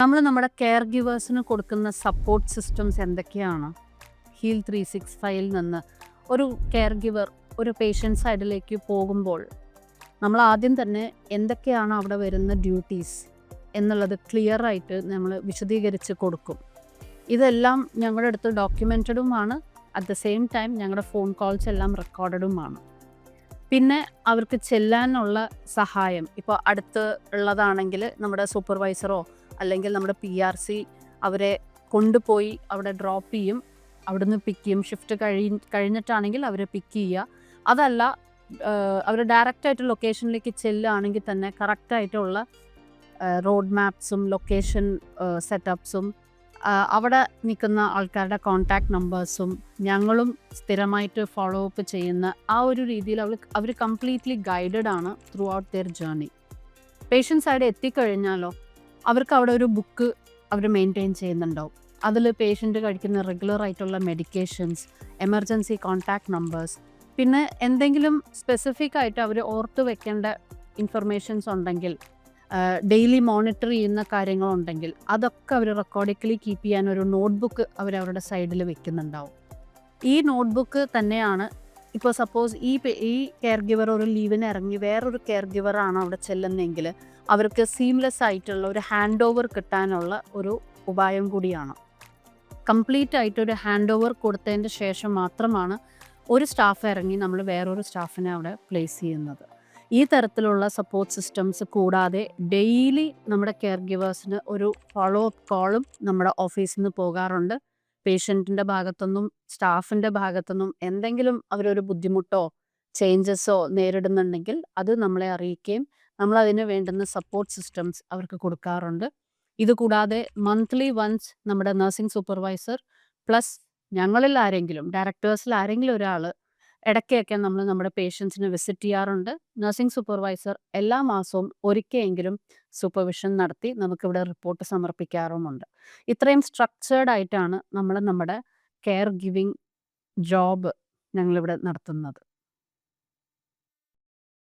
നമ്മൾ നമ്മുടെ കെയർ ഗിവേഴ്സിന് കൊടുക്കുന്ന സപ്പോർട്ട് സിസ്റ്റംസ് എന്തൊക്കെയാണ്? ഹീൽ 365ൽ നിന്ന് ഒരു കെയർ ഗിവർ ഒരു പേഷ്യൻ്റ് സൈഡിലേക്ക് പോകുമ്പോൾ നമ്മൾ ആദ്യം തന്നെ എന്തൊക്കെയാണ് അവിടെ വരുന്ന ഡ്യൂട്ടീസ് എന്നുള്ളത് ക്ലിയർ ആയിട്ട് നമ്മൾ വിശദീകരിച്ച് കൊടുക്കും. ഇതെല്ലാം ഞങ്ങളുടെ അടുത്ത് ഡോക്യുമെൻറ്റഡുമാണ്. അറ്റ് ദ സെയിം ടൈം ഞങ്ങളുടെ ഫോൺ കോൾസ് എല്ലാം റെക്കോർഡഡുമാണ്. പിന്നെ അവർക്ക് ചെല്ലാനുള്ള സഹായം, ഇപ്പോൾ അടുത്ത് ഉള്ളതാണെങ്കിൽ നമ്മുടെ സൂപ്പർവൈസറോ അല്ലെങ്കിൽ നമ്മുടെ PRC അവരെ കൊണ്ടുപോയി അവിടെ ഡ്രോപ്പ് ചെയ്യും, അവിടുന്ന് പിക്ക് ചെയ്യും. ഷിഫ്റ്റ് കഴിഞ്ഞിട്ടാണെങ്കിൽ അവരെ പിക്ക് ചെയ്യുക. അതല്ല അവർ ഡയറക്റ്റായിട്ട് ലൊക്കേഷനിലേക്ക് ചെല്ലുകയാണെങ്കിൽ തന്നെ കറക്റ്റായിട്ടുള്ള റോഡ് മാപ്സും ലൊക്കേഷൻ സെറ്റപ്സും അവിടെ നിൽക്കുന്ന ആൾക്കാരുടെ കോൺടാക്റ്റ് നമ്പേഴ്സും ഞങ്ങളും സ്ഥിരമായിട്ട് ഫോളോ അപ്പ് ചെയ്യുന്ന ആ ഒരു രീതിയിൽ അവർ കംപ്ലീറ്റ്ലി ഗൈഡഡ് ആണ് throughout their journey. Patient side എത്തിക്കഴിഞ്ഞാലോ അവർക്ക് അവിടെ ഒരു ബുക്ക് അവർ മെയിൻറ്റെയിൻ ചെയ്യുന്നുണ്ടാവും. അതിൽ പേഷ്യൻ്റ് കഴിക്കുന്ന റെഗുലർ ആയിട്ടുള്ള മെഡിക്കേഷൻസ്, എമർജൻസി കോൺടാക്റ്റ് നമ്പേഴ്സ്, പിന്നെ എന്തെങ്കിലും സ്പെസിഫിക് ആയിട്ട് അവർ ഓർത്ത് വെക്കേണ്ട ഇൻഫർമേഷൻസ് ഉണ്ടെങ്കിൽ, ഡെയിലി മോണിറ്റർ ചെയ്യുന്ന കാര്യങ്ങളുണ്ടെങ്കിൽ അതൊക്കെ അവർ റെക്കോർഡിക്കലി കീപ്പ് ചെയ്യാൻ ഒരു നോട്ട്ബുക്ക് അവരവരുടെ സൈഡിൽ വെക്കുന്നുണ്ടാവും. ഈ നോട്ട്ബുക്ക് തന്നെയാണ് ഇപ്പോൾ സപ്പോസ് ഈ കെയർ ഗിവർ ഒരു ലീവിന് ഇറങ്ങി വേറൊരു കെയർ ഗിവറാണ് അവിടെ ചെല്ലുന്നതെങ്കിൽ അവർക്ക് സീംലെസ് ആയിട്ടുള്ള ഒരു ഹാൻഡ് ഓവർ കിട്ടാനുള്ള ഒരു ഉപായം കൂടിയാണ്. കംപ്ലീറ്റ് ആയിട്ടൊരു ഹാൻഡ് ഓവർ കൊടുത്തതിൻ്റെ ശേഷം മാത്രമാണ് ഒരു സ്റ്റാഫ് ഇറങ്ങി നമ്മൾ വേറൊരു സ്റ്റാഫിനെ അവിടെ പ്ലേസ് ചെയ്യുന്നത്. ഈ തരത്തിലുള്ള സപ്പോർട്ട് സിസ്റ്റംസ് കൂടാതെ ഡെയിലി നമ്മുടെ കെയർ ഗിവേഴ്സിന് ഒരു ഫോളോ അപ്പ് കോളും നമ്മുടെ ഓഫീസിൽ നിന്ന് പോകാറുണ്ട്. പേഷ്യൻറ്റിൻ്റെ ഭാഗത്തുനിന്നും സ്റ്റാഫിൻ്റെ ഭാഗത്തുനിന്നും എന്തെങ്കിലും അവരൊരു ബുദ്ധിമുട്ടോ ചേഞ്ചസോ നേരിടുന്നുണ്ടെങ്കിൽ അത് നമ്മളെ അറിയിക്കുകയും നമ്മൾ അതിന് വേണ്ടുന്ന സപ്പോർട്ട് സിസ്റ്റംസ് അവർക്ക് കൊടുക്കാറുണ്ട്. ഇതുകൂടാതെ മന്ത്ലി വൺസ് നമ്മുടെ നഴ്സിംഗ് സൂപ്പർവൈസർ പ്ലസ് ഞങ്ങളിൽ ആരെങ്കിലും, ഡയറക്ടേഴ്സിൽ ആരെങ്കിലും ഒരാൾ ഇടയ്ക്കൊക്കെ നമ്മൾ നമ്മുടെ പേഷ്യൻസിനെ വിസിറ്റ് ചെയ്യാറുണ്ട്. നഴ്സിംഗ് സൂപ്പർവൈസർ എല്ലാ മാസവും ഒരിക്കലെങ്കിലും സൂപ്പർവിഷൻ നടത്തി നമുക്കിവിടെ റിപ്പോർട്ട് സമർപ്പിക്കാറുമുണ്ട്. ഇത്രയും സ്ട്രക്ചേർഡ് ആയിട്ടാണ് നമ്മൾ നമ്മുടെ കെയർ ഗിവിങ് ജോബ് ഞങ്ങളിവിടെ നടത്തുന്നത്.